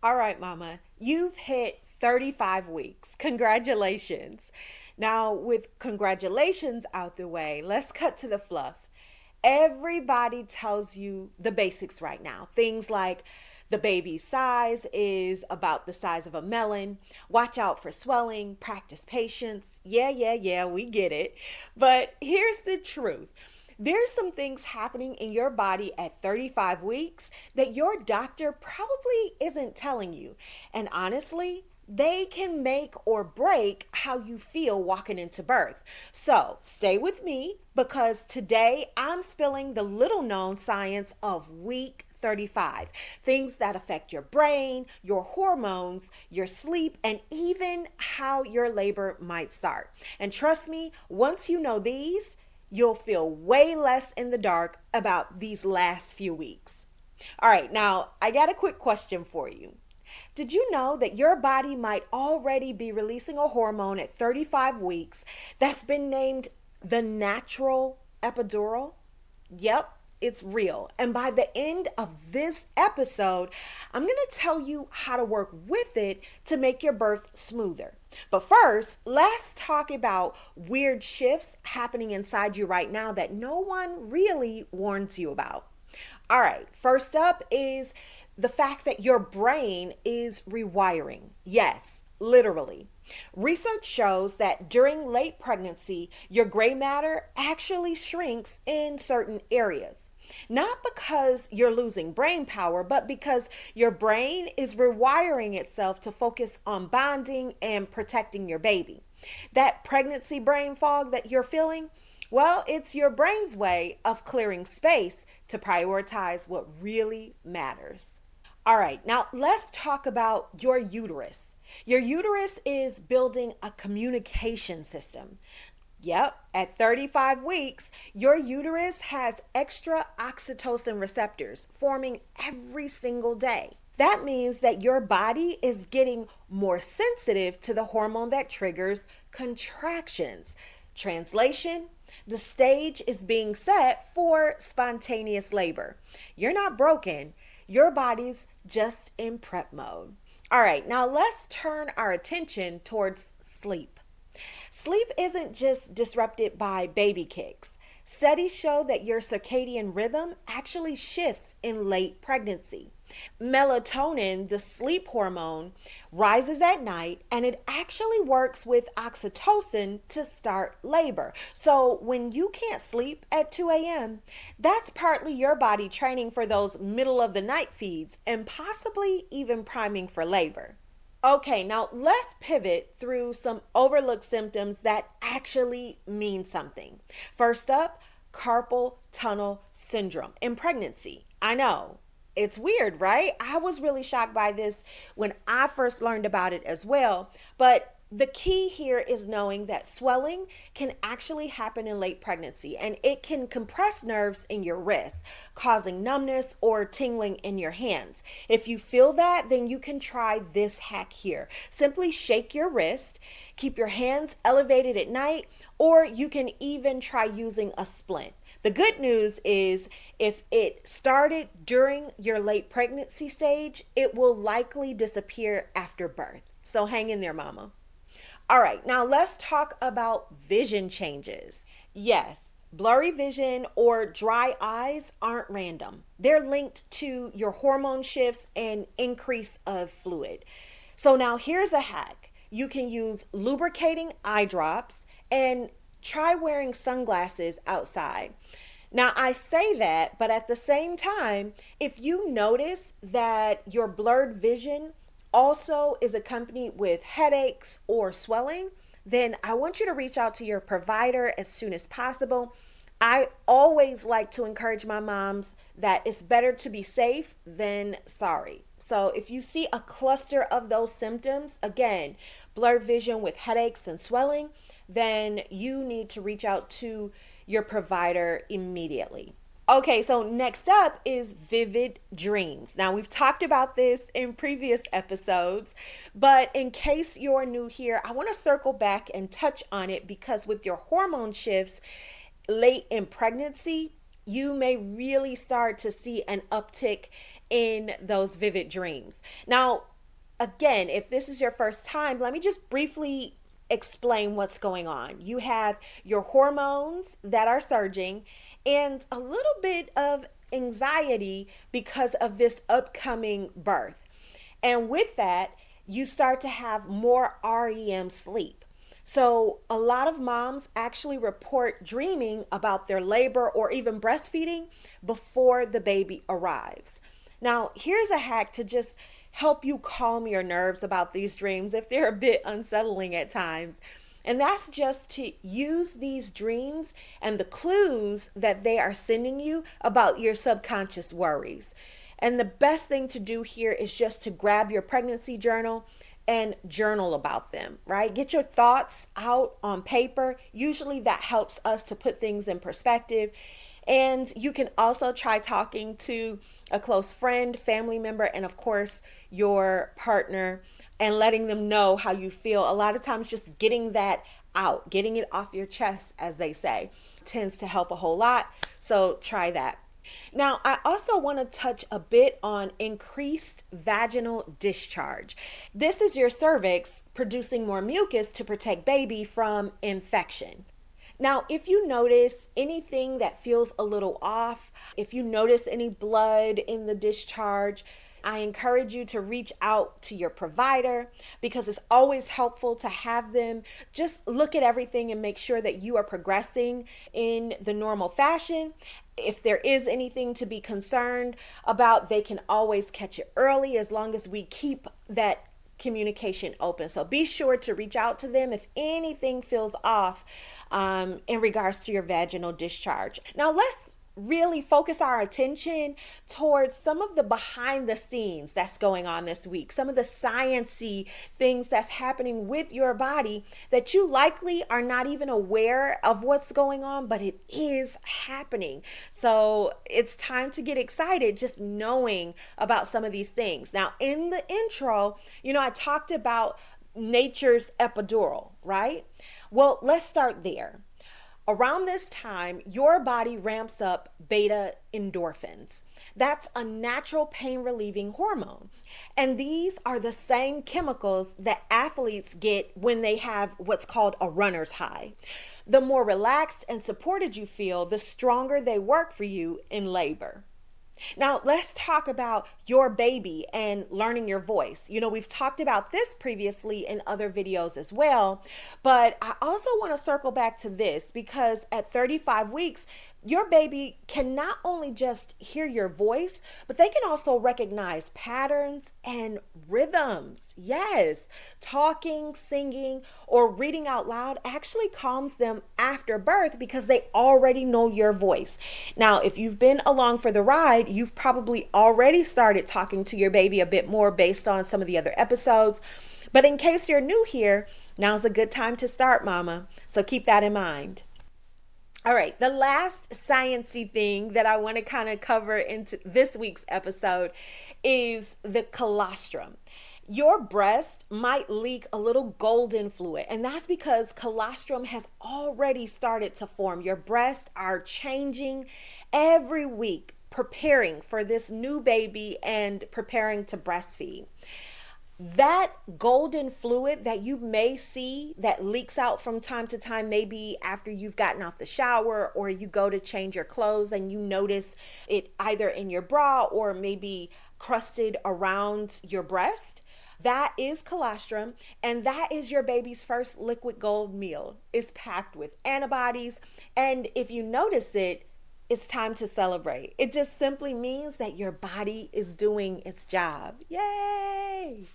All right, mama, you've hit 35 weeks. Congratulations. Now, with congratulations out the way, let's cut to the fluff. Everybody tells you the basics right now. Things like the baby's size is about the size of a melon. Watch out for swelling. Practice patience. Yeah, we get it. But here's the truth. There's some things happening in your body at 35 weeks that your doctor probably isn't telling you. And honestly, they can make or break how you feel walking into birth. So stay with me because today I'm spilling the little known science of week 35. Things that affect your brain, your hormones, your sleep, and even how your labor might start. And trust me, once you know these, you'll feel way less in the dark about these last few weeks. All right, now I got a quick question for you. Did you know that your body might already be releasing a hormone at 35 weeks that's been named the natural epidural? Yep, it's real. And by the end of this episode, I'm going to tell you how to work with it to make your birth smoother. But first, let's talk about weird shifts happening inside you right now that no one really warns you about. All right, first up is the fact that your brain is rewiring. Yes, literally. Research shows that during late pregnancy, your gray matter actually shrinks in certain areas. Not because you're losing brain power, but because your brain is rewiring itself to focus on bonding and protecting your baby. That pregnancy brain fog that you're feeling, well, it's your brain's way of clearing space to prioritize what really matters. All right, now let's talk about your uterus. Your uterus is building a communication system. Yep, at 35 weeks, your uterus has extra oxytocin receptors forming every single day. That means that your body is getting more sensitive to the hormone that triggers contractions. Translation: the stage is being set for spontaneous labor. You're not broken, your body's just in prep mode. All right, now let's turn our attention towards sleep. Sleep isn't just disrupted by baby kicks. Studies show that your circadian rhythm actually shifts in late pregnancy. Melatonin, the sleep hormone, rises at night and it actually works with oxytocin to start labor. So when you can't sleep at 2 a.m., that's partly your body training for those middle of the night feeds and possibly even priming for labor. Okay, now let's pivot through some overlooked symptoms that actually mean something. First up, carpal tunnel syndrome in pregnancy. I know, it's weird, right? I was really shocked by this when I first learned about it as well. But the key here is knowing that swelling can actually happen in late pregnancy and it can compress nerves in your wrists, causing numbness or tingling in your hands. If you feel that, then you can try this hack here. Simply shake your wrist, keep your hands elevated at night, or you can even try using a splint. The good news is if it started during your late pregnancy stage, it will likely disappear after birth. So hang in there, mama. All right, now let's talk about vision changes. Yes, blurry vision or dry eyes aren't random. They're linked to your hormone shifts and increase of fluid. So now here's a hack. You can use lubricating eye drops and try wearing sunglasses outside. Now, I say that, but at the same time, if you notice that your blurred vision also is accompanied with headaches or swelling, then I want you to reach out to your provider as soon as possible. I always like to encourage my moms that it's better to be safe than sorry. So if you see a cluster of those symptoms, again, blurred vision with headaches and swelling, then you need to reach out to your provider immediately. Okay, so next up is vivid dreams. Now, we've talked about this in previous episodes, but in case you're new here, I want to circle back and touch on it because with your hormone shifts late in pregnancy, you may really start to see an uptick in those vivid dreams. Now, again, if this is your first time, let me just briefly explain what's going on. You have your hormones that are surging and a little bit of anxiety because of this upcoming birth. And with that, you start to have more REM sleep. So, a lot of moms actually report dreaming about their labor or even breastfeeding before the baby arrives. Now, here's a hack to just help you calm your nerves about these dreams if they're a bit unsettling at times. And that's just to use these dreams and the clues that they are sending you about your subconscious worries. And the best thing to do here is just to grab your pregnancy journal and journal about them, right? Get your thoughts out on paper. Usually that helps us to put things in perspective. And you can also try talking to a close friend, family member, and of course, your partner, and letting them know how you feel. A lot of times just getting that out, getting it off your chest, as they say, tends to help a whole lot. So try that. Now, I also want to touch a bit on increased vaginal discharge. This is your cervix producing more mucus to protect baby from infection. Now, if you notice anything that feels a little off, if you notice any blood in the discharge, I encourage you to reach out to your provider, because it's always helpful to have them just look at everything and make sure that you are progressing in the normal fashion. If there is anything to be concerned about, they can always catch it early as long as we keep that communication open. So be sure to reach out to them if anything feels off in regards to your vaginal discharge. Now let's really focus our attention towards some of the behind the scenes that's going on this week, some of the sciencey things that's happening with your body that you likely are not even aware of what's going on, but it is happening. So it's time to get excited just knowing about some of these things. Now, in the intro, I talked about nature's epidural, right? Well, let's start there. Around this time, your body ramps up beta endorphins. That's a natural pain relieving hormone. And these are the same chemicals that athletes get when they have what's called a runner's high. The more relaxed and supported you feel, the stronger they work for you in labor. Now, let's talk about your baby and learning your voice. We've talked about this previously in other videos as well, but I also want to circle back to this because at 35 weeks, your baby can not only just hear your voice, but they can also recognize patterns and rhythms. Yes, talking, singing, or reading out loud actually calms them after birth because they already know your voice. Now, if you've been along for the ride, you've probably already started talking to your baby a bit more based on some of the other episodes. But in case you're new here, now's a good time to start, mama. So keep that in mind. All right, the last sciencey thing that I want to kind of cover into this week's episode is the colostrum. Your breast might leak a little golden fluid, and that's because colostrum has already started to form. Your breasts are changing every week, preparing for this new baby and preparing to breastfeed. That golden fluid that you may see that leaks out from time to time, maybe after you've gotten off the shower or you go to change your clothes and you notice it either in your bra or maybe crusted around your breast, that is colostrum, and that is your baby's first liquid gold meal. It's packed with antibodies, and if you notice it, it's time to celebrate. It just simply means that your body is doing its job. Yay!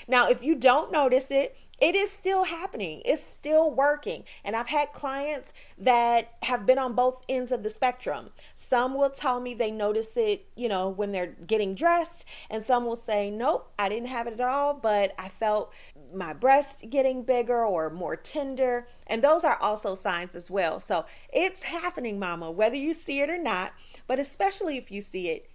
Now, if you don't notice it, it is still happening. It's still working. And I've had clients that have been on both ends of the spectrum. Some will tell me they notice it, when they're getting dressed. And some will say, nope, I didn't have it at all, but I felt my breast getting bigger or more tender. And those are also signs as well. So it's happening, mama, whether you see it or not, but especially if you see it,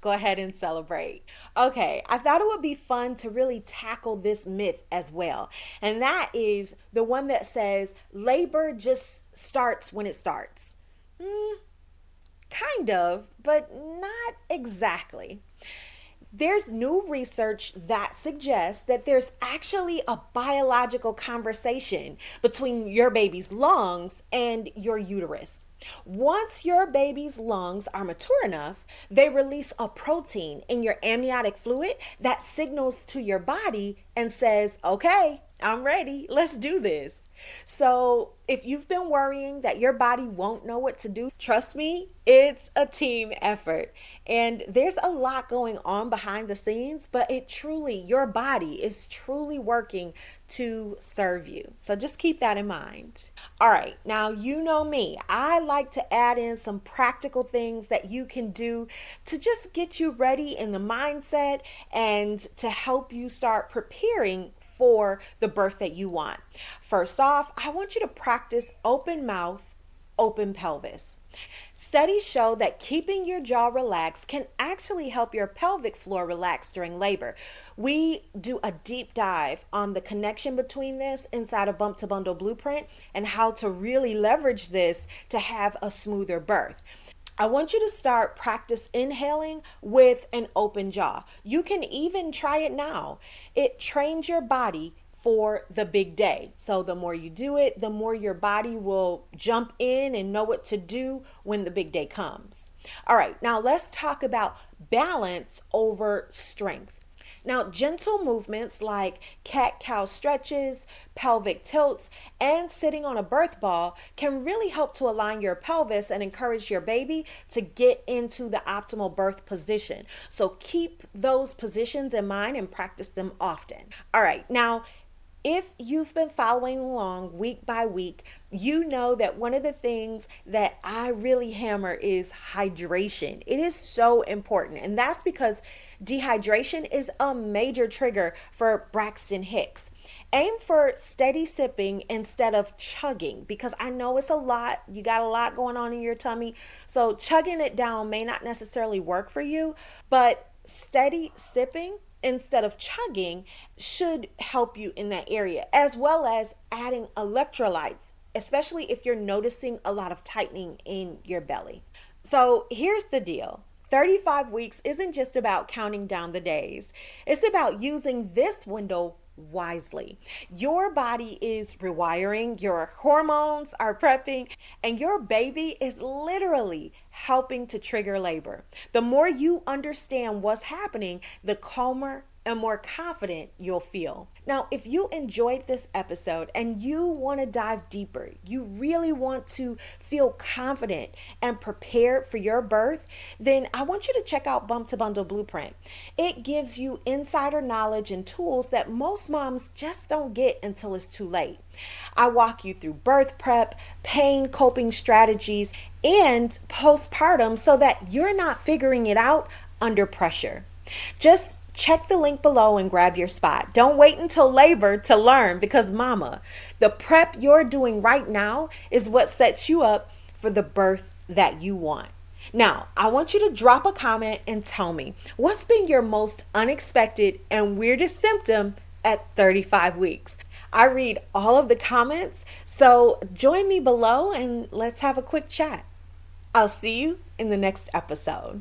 go ahead and celebrate. Okay, I thought it would be fun to really tackle this myth as well. And that is the one that says labor just starts when it starts. Kind of, but not exactly. There's new research that suggests that there's actually a biological conversation between your baby's lungs and your uterus. Once your baby's lungs are mature enough, they release a protein in your amniotic fluid that signals to your body and says, okay, I'm ready, let's do this. So, if you've been worrying that your body won't know what to do, trust me, it's a team effort. And there's a lot going on behind the scenes, but your body is truly working to serve you. So, just keep that in mind. All right, now you know me. I like to add in some practical things that you can do to just get you ready in the mindset and to help you start preparing for the birth that you want. First off, I want you to practice open mouth, open pelvis. Studies show that keeping your jaw relaxed can actually help your pelvic floor relax during labor. We do a deep dive on the connection between this inside a Bump to Bundle Blueprint and how to really leverage this to have a smoother birth. I want you to start practice inhaling with an open jaw. You can even try it now. It trains your body for the big day. So the more you do it, the more your body will jump in and know what to do when the big day comes. All right, now let's talk about balance over strength. Now, gentle movements like cat-cow stretches, pelvic tilts, and sitting on a birth ball can really help to align your pelvis and encourage your baby to get into the optimal birth position. So keep those positions in mind and practice them often. All right, now, if you've been following along week by week, you know that one of the things that I really hammer is hydration. It is so important, and that's because dehydration is a major trigger for Braxton Hicks. Aim for steady sipping instead of chugging, because I know it's a lot. You got a lot going on in your tummy, so chugging it down may not necessarily work for you, but steady sipping instead of chugging should help you in that area, as well as adding electrolytes, especially if you're noticing a lot of tightening in your belly. So here's the deal. 35 weeks isn't just about counting down the days. It's about using this window wisely. Your body is rewiring, your hormones are prepping, and your baby is literally helping to trigger labor. The more you understand what's happening, the calmer and more confident you'll feel. Now, if you enjoyed this episode and you want to dive deeper, you really want to feel confident and prepared for your birth, then I want you to check out Bump to Bundle Blueprint. It gives you insider knowledge and tools that most moms just don't get until it's too late. I walk you through birth prep, pain coping strategies, and postpartum so that you're not figuring it out under pressure. Just check the link below and grab your spot. Don't wait until labor to learn, because mama, the prep you're doing right now is what sets you up for the birth that you want. Now, I want you to drop a comment and tell me, what's been your most unexpected and weirdest symptom at 35 weeks? I read all of the comments, so join me below and let's have a quick chat. I'll see you in the next episode.